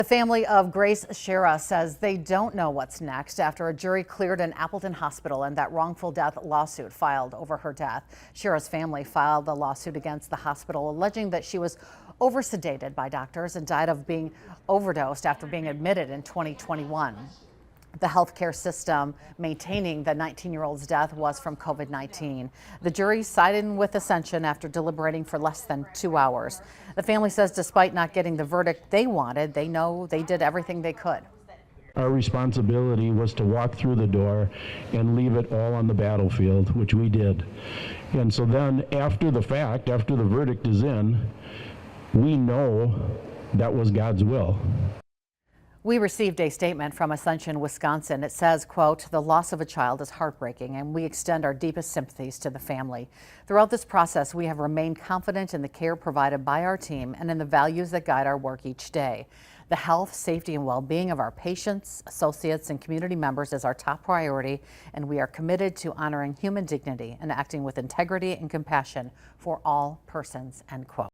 The family of Grace Schara says they don't know what's next after a jury cleared an Appleton hospital and that wrongful death lawsuit filed over her death. Schara's family filed the lawsuit against the hospital, alleging that she was over-sedated by doctors and died of being overdosed after being admitted in 2021. The healthcare system maintaining the 19-year-old's death was from COVID-19. The jury sided with Ascension after deliberating for less than 2 hours. The family says despite not getting the verdict they wanted, they know they did everything they could. Our responsibility was to walk through the door and leave it all on the battlefield, which we did. And so then after the fact, after the verdict is in, we know that was God's will. We received a statement from Ascension Wisconsin. It says, quote, "The loss of a child is heartbreaking and we extend our deepest sympathies to the family. Throughout this process, we have remained confident in the care provided by our team and in the values that guide our work each day. The health, safety, and well-being of our patients, associates, and community members is our top priority, and we are committed to honoring human dignity and acting with integrity and compassion for all persons," end quote.